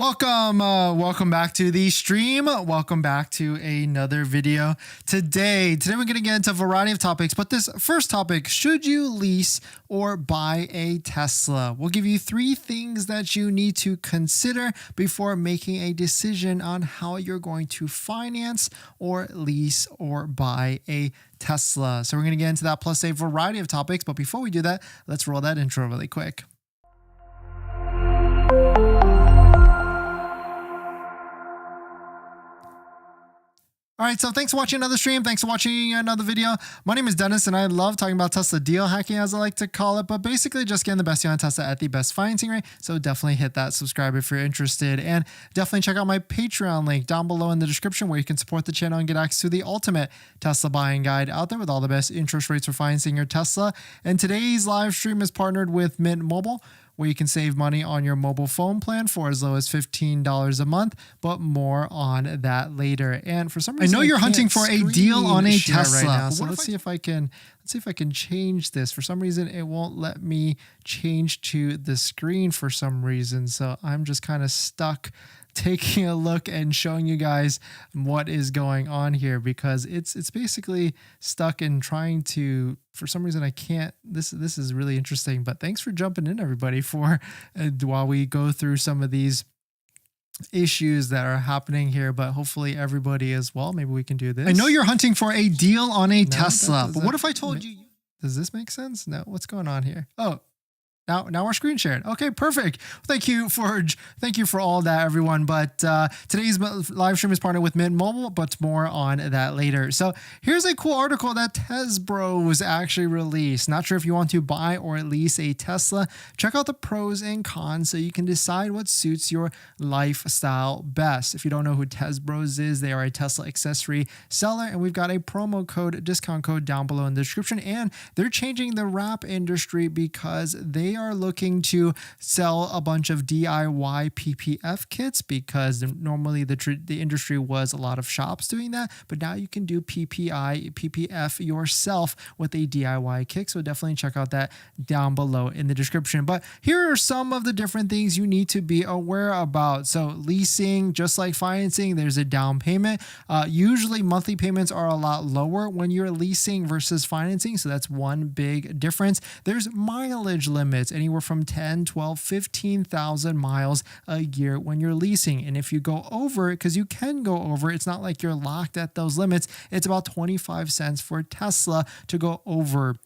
Welcome back to the stream. Welcome back to another video. Today we're going to get into a variety of topics, but this first topic, should you lease or buy a Tesla? We'll give you 3 things that you need to consider before making a decision on how you're going to finance or lease or buy a Tesla. So we're going to get into that plus a variety of topics, but before we do that, let's roll that intro really quick. All right, so thanks for watching another stream. Thanks for watching another video. My name is Dennis, and I love talking about Tesla deal hacking, as I like to call it, but basically just getting the best deal on Tesla at the best financing rate. So definitely hit that subscribe if you're interested, and definitely check out my Patreon link down below in the description where you can support the channel and get access to the ultimate Tesla buying guide out there with all the best interest rates for financing your Tesla. And today's live stream is partnered with Mint Mobile, where you can save money on your mobile phone plan for as low as $15 a month, but more on that later. And for some reason, I know you're hunting for a deal on a Tesla right now, so let's see if I can change this. For some reason, it won't let me change to the screen for some reason, so I'm just kind of stuck taking a look and showing you guys what is going on here, because it's basically stuck in trying to, for some reason I can't. This is really interesting, but thanks for jumping in, everybody, for while we go through some of these issues that are happening here, but hopefully everybody as well. Maybe we can do this. I know you're hunting for a deal on a Tesla, but what if I told you? Does this make sense? No, what's going on here? Oh, Now we're screen sharing. Okay, perfect. Thank you for all that, everyone. But today's live stream is partnered with Mint Mobile, but more on that later. So here's a cool article that TesBros actually released. Not sure if you want to buy or lease a Tesla. Check out the pros and cons so you can decide what suits your lifestyle best. If you don't know who TesBros is, they are a Tesla accessory seller, and we've got a discount code down below in the description. And they're changing the wrap industry because they are looking to sell a bunch of DIY PPF kits, because normally the industry was a lot of shops doing that, but now you can do PPF yourself with a DIY kit. So definitely check out that down below in the description. But here are some of the different things you need to be aware about. So leasing, just like financing, there's a down payment. Usually monthly payments are a lot lower when you're leasing versus financing. So that's one big difference. There's mileage limits, anywhere from 10, 12, 15,000 miles a year when you're leasing. And if you go over, because you can go over, it's not like you're locked at those limits. It's about 25 cents for Tesla to go over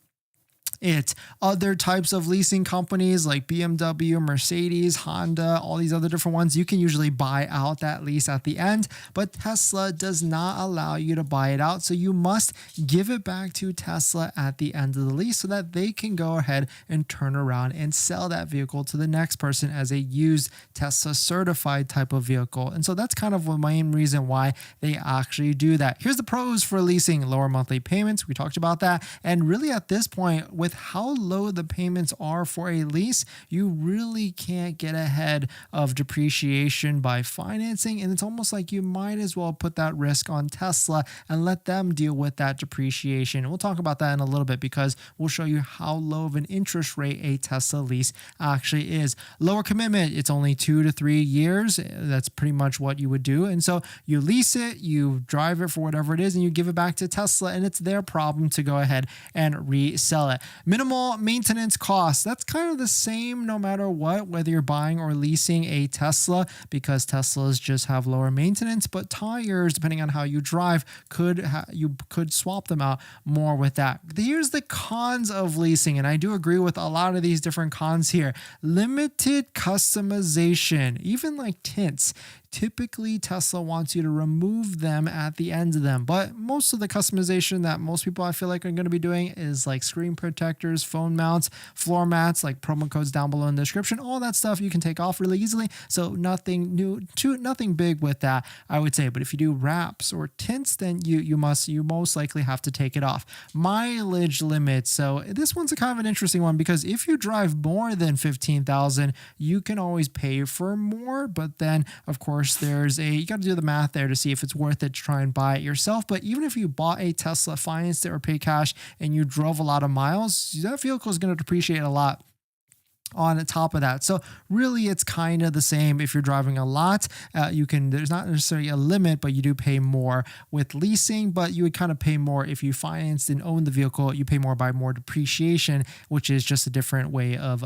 it. Other types of leasing companies like BMW, Mercedes, Honda, all these other different ones, you can usually buy out that lease at the end, but Tesla does not allow you to buy it out. So you must give it back to Tesla at the end of the lease so that they can go ahead and turn around and sell that vehicle to the next person as a used Tesla certified type of vehicle. And so that's kind of the main reason why they actually do that. Here's the pros for leasing: lower monthly payments. We talked about that. And really at this point, with how low the payments are for a lease, you really can't get ahead of depreciation by financing. And it's almost like you might as well put that risk on Tesla and let them deal with that depreciation. We'll talk about that in a little bit, because we'll show you how low of an interest rate a Tesla lease actually is. Lower commitment, it's only 2 to 3 years. That's pretty much what you would do. And so you lease it, you drive it for whatever it is, and you give it back to Tesla, and it's their problem to go ahead and resell it. Minimal maintenance costs. That's kind of the same no matter what, whether you're buying or leasing a Tesla, because Teslas just have lower maintenance, but tires, depending on how you drive, you could swap them out more with that. Here's the cons of leasing, and I do agree with a lot of these different cons here. Limited customization, even like tints. Typically, Tesla wants you to remove them at the end of them, but most of the customization that most people I feel like are going to be doing is like screen protectors, phone mounts, floor mats, like promo codes down below in the description. All that stuff you can take off really easily. So nothing new, nothing big with that, I would say. But if you do wraps or tints, then you most likely have to take it off. Mileage limits. So this one's a kind of an interesting one, because if you drive more than 15,000, you can always pay for more, but then of course you got to do the math there to see if it's worth it to try and buy it yourself. But even if you bought a Tesla, financed it, or paid cash, and you drove a lot of miles, that vehicle is going to depreciate a lot on top of that. So really it's kind of the same. If you're driving a lot, there's not necessarily a limit, but you do pay more with leasing, but you would kind of pay more if you financed and own the vehicle. You pay more by more depreciation, which is just a different way of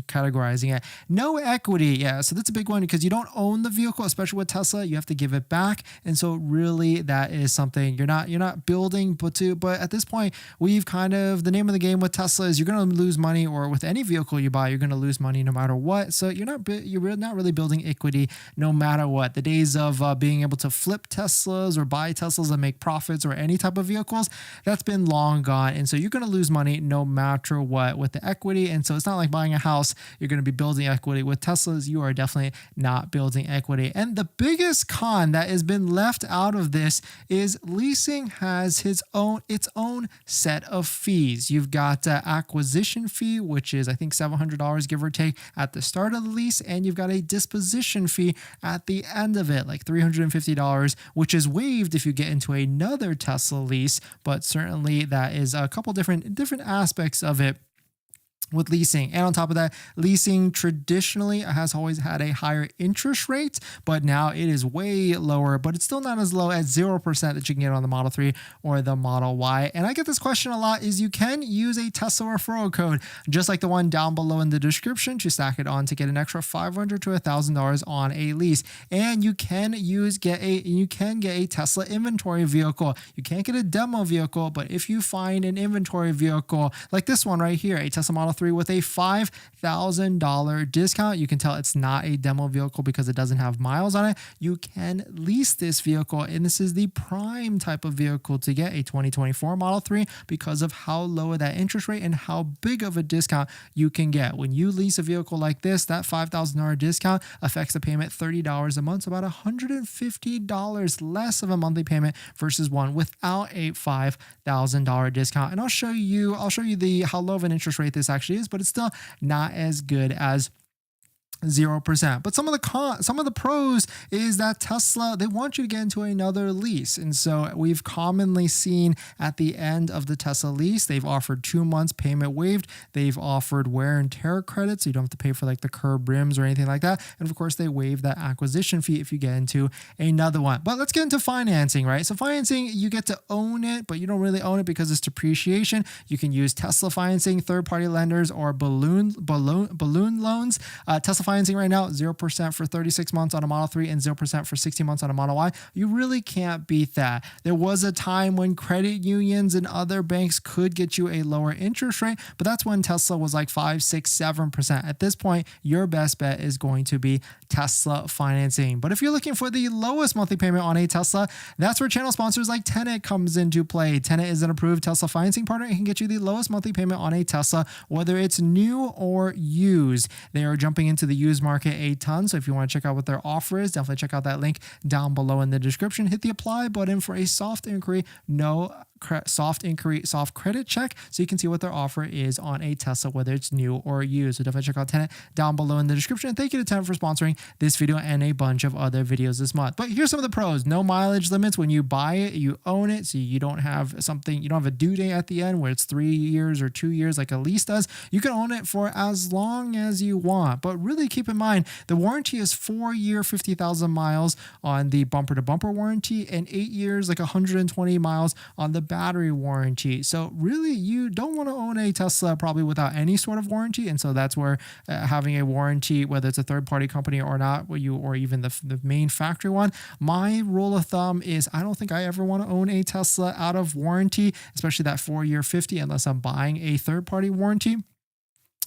categorizing it. No equity. Yeah. So that's a big one because you don't own the vehicle, especially with Tesla, you have to give it back. And so really that is something you're not building, but at this point, we've kind of, the name of the game with Tesla is you're going to lose money, or with any vehicle you buy, you're going to lose money no matter what. So you're not really building equity no matter what. The days of being able to flip Teslas or buy Teslas and make profits or any type of vehicles, that's been long gone. And so you're going to lose money no matter what with the equity. And so it's not like buying a house, you're going to be building equity. With Teslas, you are definitely not building equity. And the biggest con that has been left out of this is leasing has its own set of fees. You've got acquisition fee, which is I think $700 give or take at the start of the lease, and you've got a disposition fee at the end of it, like $350, which is waived if you get into another Tesla lease, but certainly that is a couple different aspects of it with leasing. And on top of that, leasing traditionally has always had a higher interest rate, but now it is way lower, but it's still not as low as 0% that you can get on the Model 3 or the Model Y. And I get this question a lot, is you can use a Tesla referral code, just like the one down below in the description, to stack it on to get an extra $500 to $1,000 on a lease. And you can get a Tesla inventory vehicle. You can't get a demo vehicle, but if you find an inventory vehicle like this one right here, a Tesla Model 3 with a $5,000 discount, you can tell it's not a demo vehicle because it doesn't have miles on it. You can lease this vehicle, and this is the prime type of vehicle to get a 2024 Model 3 because of how low that interest rate and how big of a discount you can get. When you lease a vehicle like this, that $5,000 discount affects the payment $30 a month, so about $150 less of a monthly payment versus one without a $5,000 discount. And I'll show you how low of an interest rate this actually is, but it's still not as good as 0%. But some of the pros is that Tesla, they want you to get into another lease. And so we've commonly seen at the end of the Tesla lease, they've offered 2 months payment waived. They've offered wear and tear credits, so you don't have to pay for like the curb rims or anything like that. And of course, they waive that acquisition fee if you get into another one. But let's get into financing, right? So financing, you get to own it, but you don't really own it because it's depreciation. You can use Tesla financing, third-party lenders, or balloon loans. Tesla financing right now, 0% for 36 months on a Model 3 and 0% for 60 months on a Model Y. You really can't beat that. There was a time when credit unions and other banks could get you a lower interest rate, but that's when Tesla was like 5, 6, 7%. At this point, your best bet is going to be Tesla financing. But if you're looking for the lowest monthly payment on a Tesla, that's where channel sponsors like Tenet comes into play. Tenet is an approved Tesla financing partner and can get you the lowest monthly payment on a Tesla, whether it's new or used. They are jumping into the used market a ton. So if you want to check out what their offer is, definitely check out that link down below in the description. Hit the apply button for a soft inquiry, soft credit check, so you can see what their offer is on a Tesla, whether it's new or used. So definitely check out Tenet down below in the description. And thank you to Tenet for sponsoring this video and a bunch of other videos this month. But here's some of the pros. No mileage limits. When you buy it, you own it, so you don't have a due date at the end where it's 3 years or 2 years like a lease does. You can own it for as long as you want. But really keep in mind, the warranty is 4-year, 50,000 miles on the bumper-to-bumper warranty, and 8 years, like 120 miles on the battery warranty. So really, you don't want to own a Tesla probably without any sort of warranty. And so that's where having a warranty, whether it's a third-party company or not, or even the main factory one, my rule of thumb is I don't think I ever want to own a Tesla out of warranty, especially that 4-year 50, unless I'm buying a third-party warranty.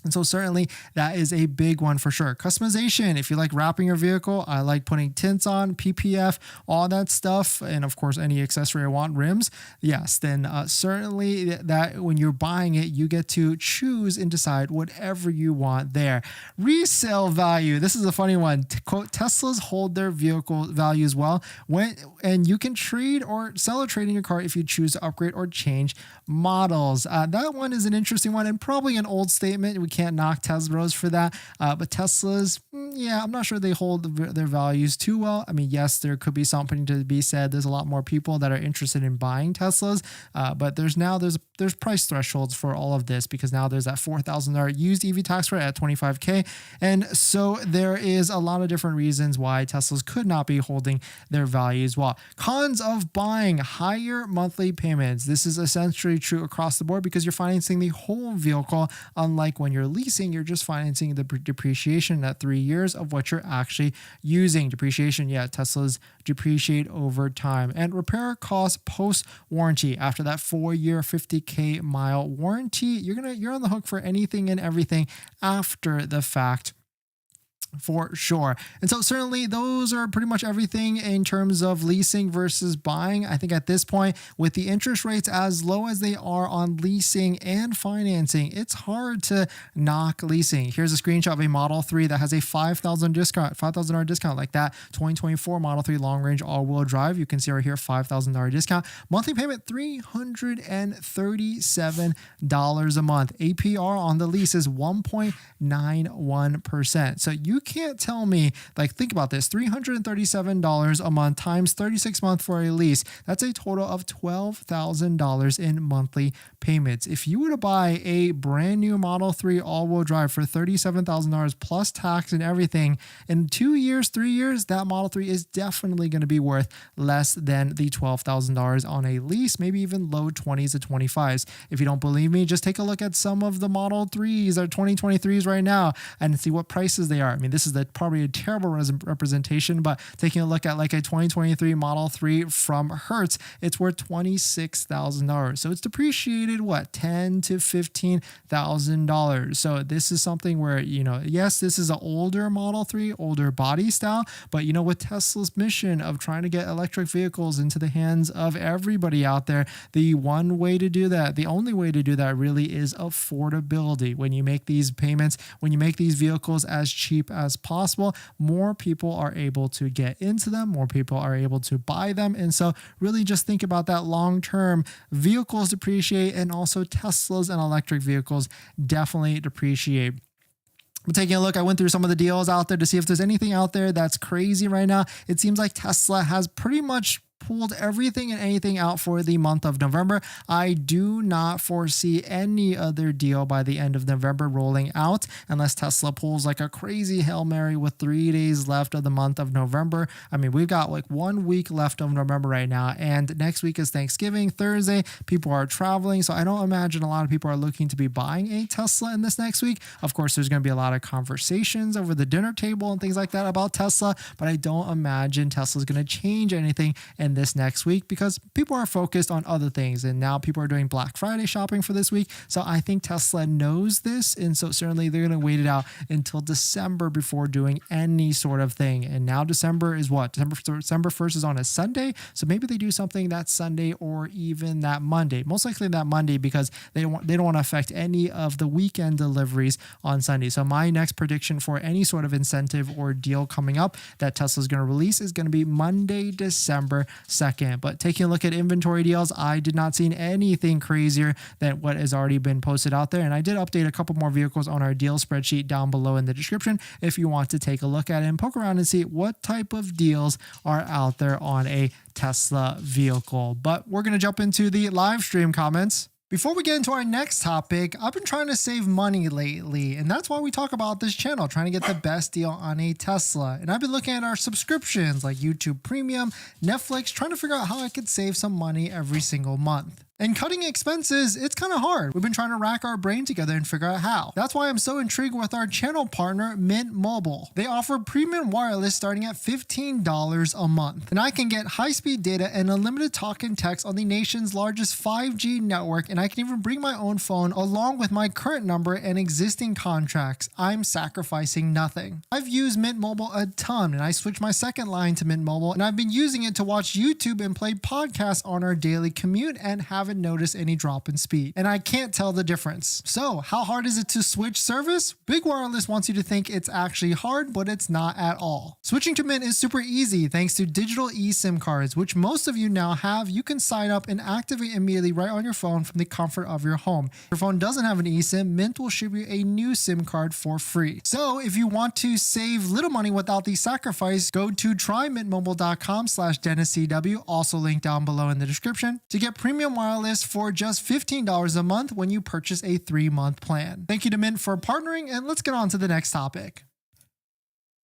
And so certainly that is a big one for sure. Customization. If you like wrapping your vehicle, I like putting tints on, PPF, all that stuff. And of course, any accessory I want, rims. Yes, then certainly that when you're buying it, you get to choose and decide whatever you want there. Resale value. This is a funny one. Quote, Teslas hold their vehicle values well and you can trade or sell or trade in your car if you choose to upgrade or change models. That one is an interesting one and probably an old statement. We can't knock Teslas for that. But Teslas, yeah, I'm not sure they hold their values too well. I mean, yes, there could be something to be said. There's a lot more people that are interested in buying Teslas, but there's price thresholds for all of this, because now there's that $4,000 used EV tax credit at $25K. And so there is a lot of different reasons why Teslas could not be holding their values well. Cons of buying: higher monthly payments. This is essentially true across the board because you're financing the whole vehicle. Unlike when you're leasing, you're just financing the depreciation at 3 years of what you're actually using. Depreciation, yeah, Teslas depreciate over time. And repair costs post warranty. After that 4-year 50K mile warranty, you're on the hook for anything and everything after the fact, for sure. And so certainly those are pretty much everything in terms of leasing versus buying. I think at this point, with the interest rates as low as they are on leasing and financing, it's hard to knock leasing. Here's a screenshot of a Model 3 that has a $5,000 discount like that. 2024 Model 3 long range all-wheel drive. You can see right here, $5,000 discount. Monthly payment, $337 a month. APR on the lease is 1.91%. So you can't tell me, like, think about this, $337 a month times 36 months for a lease. That's a total of $12,000 in monthly payments. If you were to buy a brand new Model 3 all-wheel drive for $37,000 plus tax and everything, in 2 years, 3 years, that Model 3 is definitely going to be worth less than the $12,000 on a lease, maybe even low 20s to 25s. If you don't believe me, just take a look at some of the Model 3s or 2023s right now and see what prices they are. I mean, this is probably a terrible representation, but taking a look at like a 2023 Model 3 from Hertz, it's worth $26,000. So it's depreciated, what, $10,000 to $15,000. So this is something where, yes, this is an older Model 3, older body style, but with Tesla's mission of trying to get electric vehicles into the hands of everybody out there, the one way to do that, the only way to do that really is affordability. When you make these payments, when you make these vehicles as cheap as possible, more people are able to get into them, more people are able to buy them. And so really just think about that long term. Vehicles depreciate, and also Teslas and electric vehicles definitely depreciate. But taking a look, I went through some of the deals out there to see if there's anything out there that's crazy right now. It seems like Tesla has pretty much pulled everything and anything out for the month of November. I do not foresee any other deal by the end of November rolling out unless Tesla pulls like a crazy Hail Mary with 3 days left of the month of November. I mean, we've got like 1 week left of November right now, and next week is Thanksgiving, Thursday. People are traveling, so I don't imagine a lot of people are looking to be buying a Tesla in this next week. Of course, there's going to be a lot of conversations over the dinner table and things like that about Tesla, but I don't imagine Tesla's going to change anything in this next week because people are focused on other things, and now people are doing Black Friday shopping for this week. So I think Tesla knows this, and so certainly they're going to wait it out until December before doing any sort of thing. And now December is what? December 1st is on a Sunday, so maybe they do something that Sunday or even that Monday. Most likely that Monday, because they don't want to affect any of the weekend deliveries on Sunday. So my next prediction for any sort of incentive or deal coming up that Tesla's going to release is going to be Monday, December 2nd. But taking a look at inventory deals, I did not see anything crazier than what has already been posted out there. And I did update a couple more vehicles on our deal spreadsheet down below in the description if you want to take a look at it and poke around and see what type of deals are out there on a Tesla vehicle. But we're going to jump into the live stream comments. Before we get into our next topic, I've been trying to save money lately, and that's why we talk about this channel, trying to get the best deal on a Tesla. And I've been looking at our subscriptions like YouTube Premium, Netflix, trying to figure out how I could save some money every single month. And cutting expenses, it's kind of hard. We've been trying to rack our brain together and figure out how. That's why I'm so intrigued with our channel partner, Mint Mobile. They offer premium wireless starting at $15 a month. And I can get high-speed data and unlimited talk and text on the nation's largest 5G network, and I can even bring my own phone along with my current number and existing contracts. I'm sacrificing nothing. I've used Mint Mobile a ton, and I switched my second line to Mint Mobile, and I've been using it to watch YouTube and play podcasts on our daily commute and haven't noticed any drop in speed. And I can't tell the difference. So how hard is it to switch service? Big Wireless wants you to think it's actually hard, but it's not at all. Switching to Mint is super easy thanks to digital eSIM cards, which most of you now have. You can sign up and activate immediately right on your phone from the comfort of your home. If your phone doesn't have an eSIM, Mint will ship you a new SIM card for free. So if you want to save little money without the sacrifice, go to trymintmobile.com/DennisCW, also linked down below in the description, to get premium wireless for just $15 a month when you purchase a 3-month plan. Thank you to Mint for partnering, and let's get on to the next topic.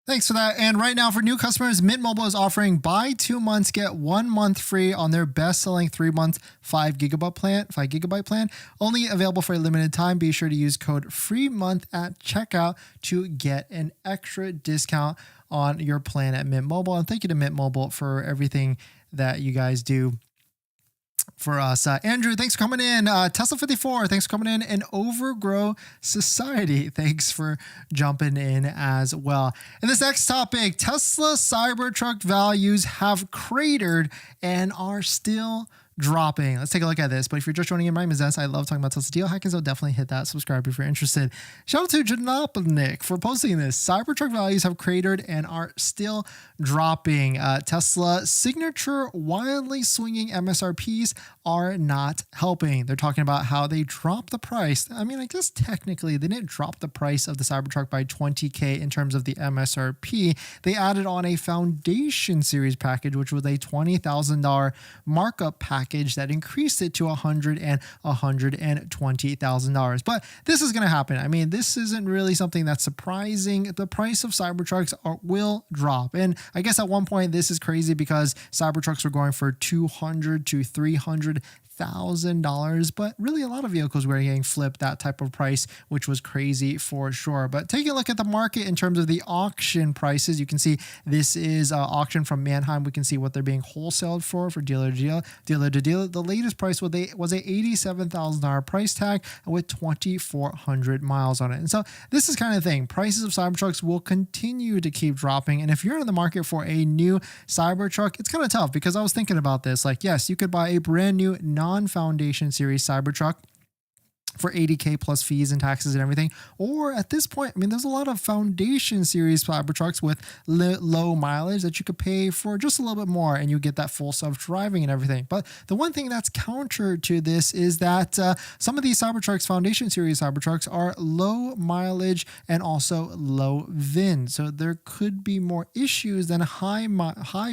Thanks for that. And right now for new customers, Mint Mobile is offering buy 2 months, get 1 month free on their best-selling 3-month 5 gigabyte plan. Only available for a limited time. Be sure to use code FREEMONTH at checkout to get an extra discount on your plan at Mint Mobile. And thank you to Mint Mobile for everything that you guys do for us. Andrew, thanks for coming in. Tesla 54, thanks for coming in. And Overgrow Society, thanks for jumping in as well. In this next topic, Tesla Cybertruck values have cratered and are still dropping. Let's take a look at this. But if you're just joining in, my name is Dennis. I love talking about Tesla deal hacking, so definitely hit that subscribe if you're interested. Shout out to Janopnik for posting this. Cybertruck values have cratered and are still dropping. Tesla signature wildly swinging MSRPs are not helping. They're talking about how they dropped the price. I mean, I guess technically they didn't drop the price of the Cybertruck by $20K in terms of the MSRP. They added on a Foundation Series package, which was a $20,000 markup package that increased it to $100,000 and $120,000. But this is going to happen. I mean, this isn't really something that's surprising. The price of Cybertrucks will drop. And I guess at one point this is crazy because Cybertrucks were going for $200,000 to $300,000, but really a lot of vehicles were getting flipped that type of price, which was crazy for sure. But taking a look at the market in terms of the auction prices, you can see this is auction from Manheim. We can see what they're being wholesaled for dealer to dealer. The latest price was a $87,000 price tag with 2,400 miles on it. And so this is kind of thing. Prices of Cybertrucks will continue to keep dropping. And if you're in the market for a new Cybertruck, it's kind of tough because I was thinking about this. Like, yes, you could buy a brand new non-Foundation Series Cybertruck for $80K plus fees and taxes and everything. Or at this point, I mean, there's a lot of Foundation Series Cybertrucks with low mileage that you could pay for just a little bit more and you get that full self-driving and everything. But the one thing that's counter to this is that some of these Cybertrucks, Foundation Series Cybertrucks, are low mileage and also low VIN. So there could be more issues than a high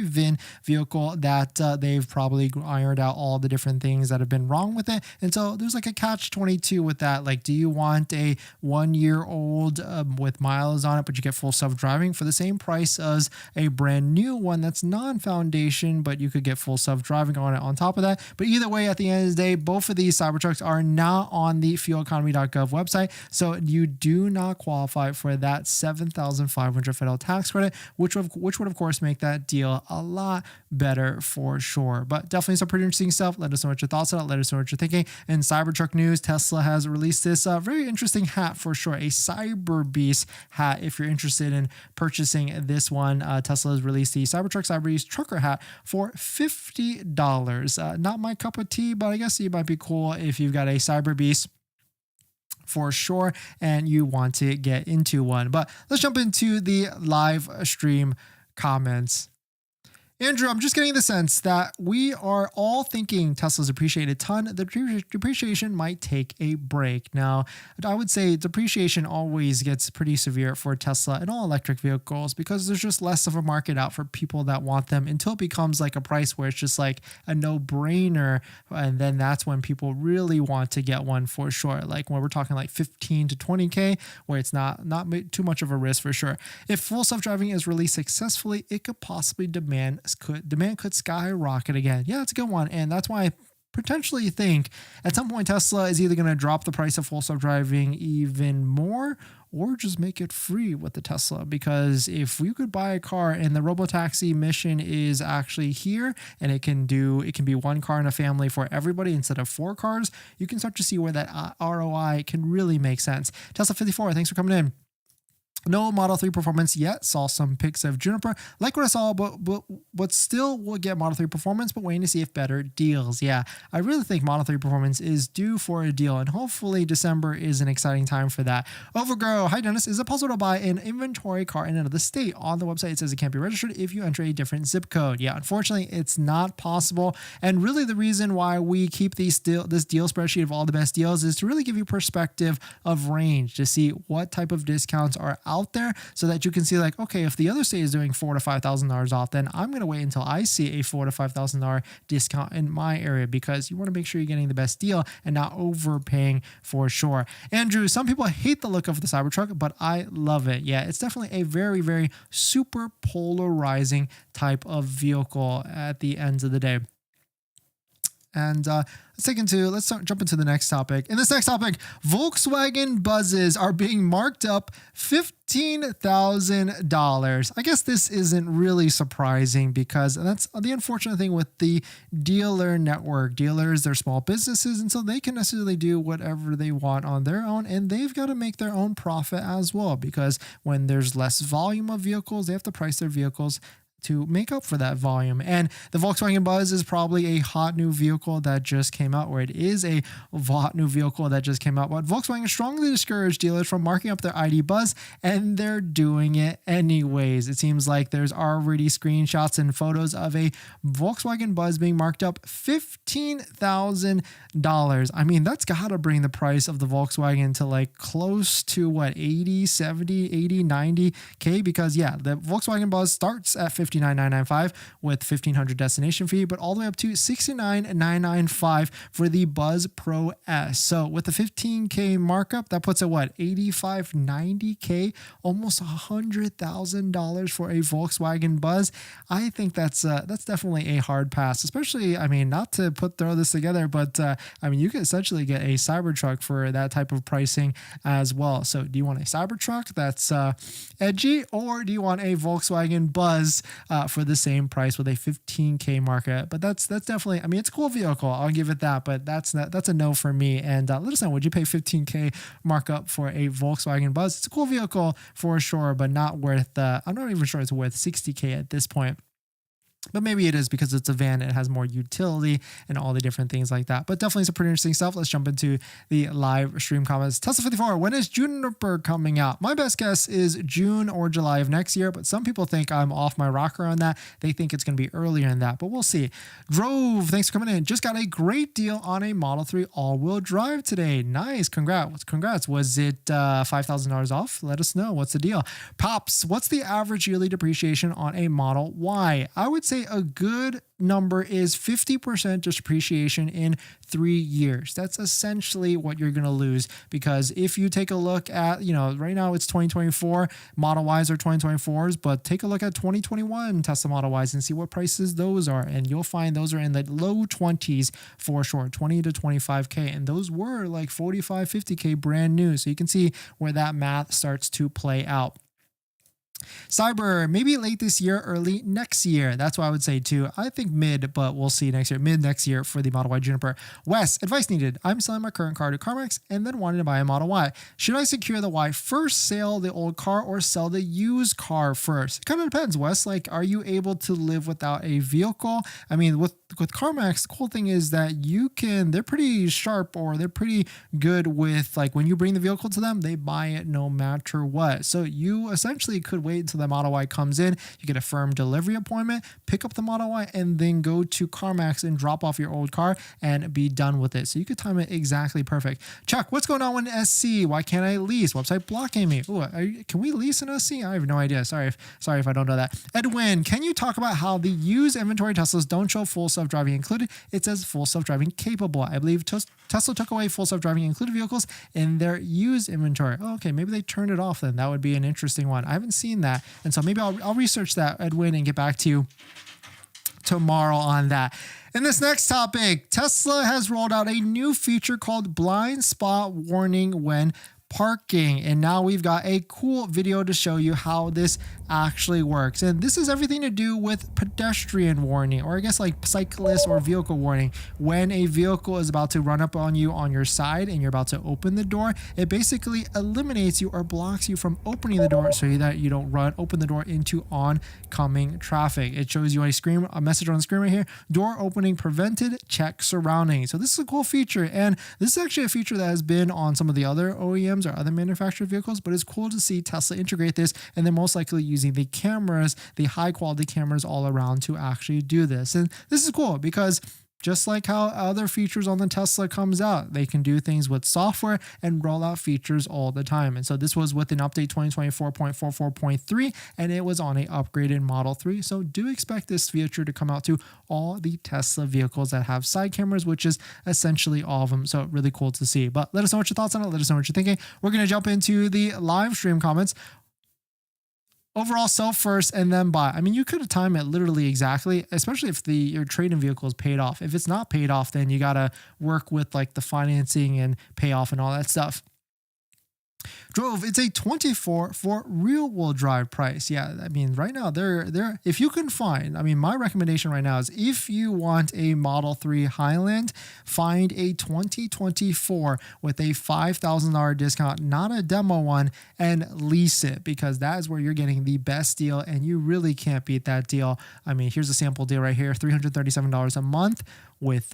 VIN vehicle that they've probably ironed out all the different things that have been wrong with it. And so there's like a catch-22 with that. Like, do you want a 1-year-old with miles on it, but you get full self-driving for the same price as a brand new one that's non-Foundation, but you could get full self-driving on it on top of that? But either way, at the end of the day, both of these Cybertrucks are not on the fueleconomy.gov website, so you do not qualify for that $7,500 federal tax credit, which would of course make that deal a lot better for sure. But definitely some pretty interesting stuff. Let us know what your thoughts are. Let us know what you're thinking. In Cybertruck news, Tesla has released this very interesting hat for sure, a Cyber Beast hat. If you're interested in purchasing this one, Tesla has released the Cybertruck Cyber Beast trucker hat for $50. Not my cup of tea, but I guess it might be cool if you've got a Cyber Beast for sure and you want to get into one. But let's jump into the live stream comments. Andrew, I'm just getting the sense that we are all thinking Tesla's appreciated a ton. The depreciation might take a break. Now, I would say depreciation always gets pretty severe for Tesla and all electric vehicles because there's just less of a market out for people that want them until it becomes like a price where it's just like a no-brainer. And then that's when people really want to get one for sure. Like when we're talking like 15 to 20K, where it's not too much of a risk for sure. If full self-driving is released successfully, it could possibly demand could skyrocket again. Yeah, that's a good one. And that's why I potentially think at some point Tesla is either going to drop the price of full self-driving even more or just make it free with the Tesla. Because if we could buy a car and the robotaxi mission is actually here and it can be one car in a family for everybody instead of 4 cars, you can start to see where that ROI can really make sense. Tesla 54, thanks for coming in. No Model 3 performance yet. Saw some pics of Juniper. Like what I saw, but still will get Model 3 performance, but waiting to see if better deals. Yeah, I really think Model 3 performance is due for a deal, and hopefully December is an exciting time for that. Overgrow, hi Dennis, is it possible to buy an inventory car in another state? On the website, it says it can't be registered if you enter a different zip code. Yeah, unfortunately, it's not possible. And really the reason why we keep this deal spreadsheet of all the best deals is to really give you perspective of range to see what type of discounts are out there, so that you can see like, okay, if the other state is doing $4,000 to $5,000 off, then I'm going to wait until I see a $4,000 to $5,000 discount in my area, because you want to make sure you're getting the best deal and not overpaying for sure. Andrew, some people hate the look of the Cybertruck, but I love it. Yeah, it's definitely a very, very super polarizing type of vehicle at the end of the day. And let's jump into the next topic. In this next topic, Volkswagen buzzes are being marked up $15,000. I guess this isn't really surprising, because that's the unfortunate thing with the dealer network. Dealers, they're small businesses, and so they can necessarily do whatever they want on their own, and they've got to make their own profit as well, because when there's less volume of vehicles, they have to price their vehicles to make up for that volume. And the Volkswagen Buzz is probably a hot new vehicle that just came out, or it is a hot new vehicle that just came out. But Volkswagen strongly discouraged dealers from marking up their ID Buzz, and they're doing it anyways. It seems like there's already screenshots and photos of a Volkswagen Buzz being marked up $15,000. I mean, that's got to bring the price of the Volkswagen to like close to what, 80, 70, 80, 90K, because yeah, the Volkswagen Buzz starts at $59,995 with $1,500 destination fee, but all the way up to $69,995 for the Buzz Pro S. So with the $15K markup, that puts it what, 85, 90K, almost $100,000 for a Volkswagen Buzz. I think that's definitely a hard pass, especially, I mean, not to throw this together, but I mean, you could essentially get a Cybertruck for that type of pricing as well. So do you want a Cybertruck that's edgy, or do you want a Volkswagen Buzz for the same price with a $15K markup? But that's definitely, I mean, it's a cool vehicle, I'll give it that, but that's a no for me. And let us know, would you pay $15K markup for a Volkswagen Buzz? It's a cool vehicle for sure, but not worth, I'm not even sure it's worth $60K at this point. But maybe it is because it's a van, it has more utility and all the different things like that. But definitely some pretty interesting stuff. Let's jump into the live stream comments. Tesla 54, when is Juniper coming out? My best guess is June or July of next year, but some people think I'm off my rocker on that. They think it's going to be earlier than that, but we'll see. Drove, thanks for coming in. Just got a great deal on a Model 3 all-wheel drive today. Nice, congrats. Was it $5,000 off? Let us know. What's the deal? Pops, what's the average yearly depreciation on a Model Y? I would say a good number is 50% depreciation in 3 years. That's essentially what you're going to lose, because if you take a look at, right now it's 2024, Model Ys are 2024s, but take a look at 2021 Tesla Model Ys and see what prices those are, and you'll find those are in the low 20s for sure, 20 to 25K, and those were like 45, 50K brand new. So you can see where that math starts to play out. Cyber, maybe late this year, early next year. That's what I would say too. I think mid, but we'll see next year. Mid next year for the Model Y Juniper. Wes, advice needed. I'm selling my current car to CarMax and then wanted to buy a Model Y. Should I secure the Y first, sell the old car, or sell the used car first? It kind of depends, Wes. Like, are you able to live without a vehicle? I mean, with CarMax, the cool thing is that they're pretty sharp, or they're pretty good with, like, when you bring the vehicle to them, they buy it no matter what. So you essentially could wait until the Model Y comes in, you get a firm delivery appointment, pick up the Model Y, and then go to CarMax and drop off your old car and be done with it. So you could time it exactly perfect. Chuck, what's going on with SC? Why can't I lease? Website blocking me. Can we lease an SC? I have no idea. Sorry if I don't know that. Edwin, can you talk about how the used inventory Teslas don't show full self-driving included? It says full self-driving capable. I believe Tesla took away full self-driving included vehicles in their used inventory. Oh, okay, maybe they turned it off then. That would be an interesting one. I haven't seen that. And so maybe I'll research that, Edwin, and get back to you tomorrow on that. In this next topic, Tesla has rolled out a new feature called blind spot warning when parking, and now we've got a cool video to show you how this actually works. And this is everything to do with pedestrian warning, or I guess like cyclist or vehicle warning. When a vehicle is about to run up on you on your side and you're about to open the door, it basically eliminates you or blocks you from opening the door so that you don't open the door into oncoming traffic. It shows you a message on the screen right here: door opening prevented, check surroundings. So this is a cool feature, and this is actually a feature that has been on some of the other OEMs or other manufactured vehicles, but it's cool to see Tesla integrate this, and they're most likely using the cameras, the high quality cameras all around to actually do this. And this is cool because just like how other features on the Tesla comes out, they can do things with software and roll out features all the time. And so this was with an update 2024.44.3, and it was on a upgraded Model 3. So do expect this feature to come out to all the Tesla vehicles that have side cameras, which is essentially all of them. So really cool to see. But let us know what your thoughts on it. Let us know what you're thinking. We're going to jump into the live stream comments. Overall, sell first and then buy. I mean, you could have timed it literally exactly, especially if your trade-in vehicle is paid off. If it's not paid off, then you got to work with like the financing and payoff and all that stuff. Drove, it's a 24 for real-wheel drive price. Yeah, I mean, right now, they're if you can find, I mean, my recommendation right now is if you want a Model 3 Highland, find a 2024 with a $5,000 discount, not a demo one, and lease it, because that is where you're getting the best deal, and you really can't beat that deal. I mean, here's a sample deal right here, $337 a month with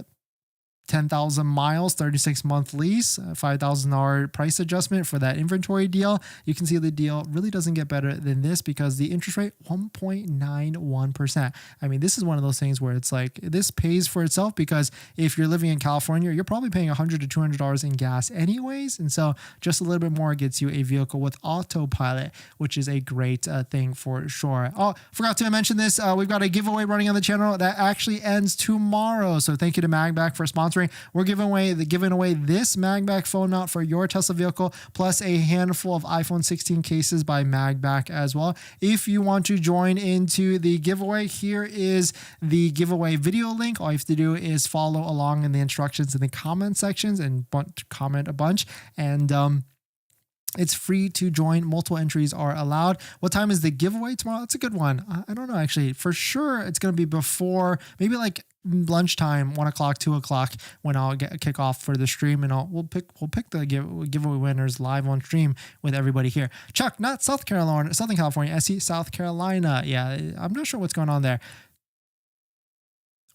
10,000 miles, 36-month lease, $5,000 price adjustment for that inventory deal. You can see the deal really doesn't get better than this because the interest rate, 1.91%. I mean, this is one of those things where it's like, this pays for itself, because if you're living in California, you're probably paying $100 to $200 in gas anyways. And so just a little bit more gets you a vehicle with autopilot, which is a great thing for sure. Oh, forgot to mention this. We've got a giveaway running on the channel that actually ends tomorrow. So thank you to MAGBAK for sponsoring. We're giving away this MAGBAK phone mount for your Tesla vehicle, plus a handful of iPhone 16 cases by MAGBAK as well. If you want to join into the giveaway, here is the giveaway video link. All you have to do is follow along in the instructions in the comment sections and comment a bunch. And it's free to join. Multiple entries are allowed. What time is the giveaway tomorrow? That's a good one. I don't know, actually. For sure, it's going to be before, maybe like lunchtime, 1 o'clock, 2 o'clock, when I'll kick off for the stream, and we'll pick the giveaway winners live on stream with everybody here. Chuck, not Southern California, SC, South Carolina. Yeah, I'm not sure what's going on there.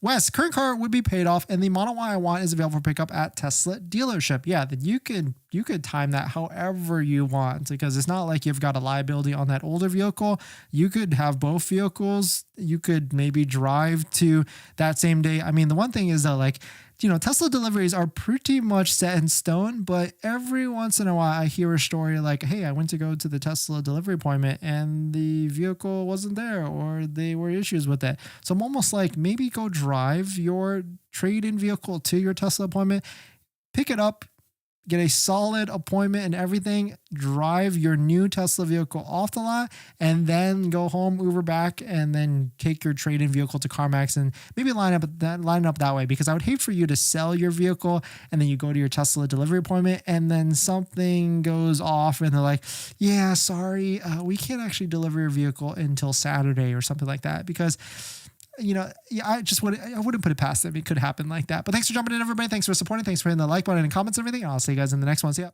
Wes, current car would be paid off, and the Model Y I want is available for pickup at Tesla dealership. Yeah, then you could time that however you want, because it's not like you've got a liability on that older vehicle. You could have both vehicles. You could maybe drive to that same day. I mean, the one thing is that, like, you know, Tesla deliveries are pretty much set in stone, but every once in a while I hear a story like, hey, I went to go to the Tesla delivery appointment and the vehicle wasn't there, or there were issues with it. So I'm almost like, maybe go drive your trade-in vehicle to your Tesla appointment, pick it up, get a solid appointment and everything, drive your new Tesla vehicle off the lot, and then go home, Uber back, and then take your trade-in vehicle to CarMax and maybe line up that way. Because I would hate for you to sell your vehicle and then you go to your Tesla delivery appointment and then something goes off and they're like, yeah, sorry, we can't actually deliver your vehicle until Saturday or something like that. Because, you know, I wouldn't put it past them. It could happen like that. But thanks for jumping in, everybody. Thanks for supporting. Thanks for hitting the like button and comments and everything. I'll see you guys in the next one. See ya.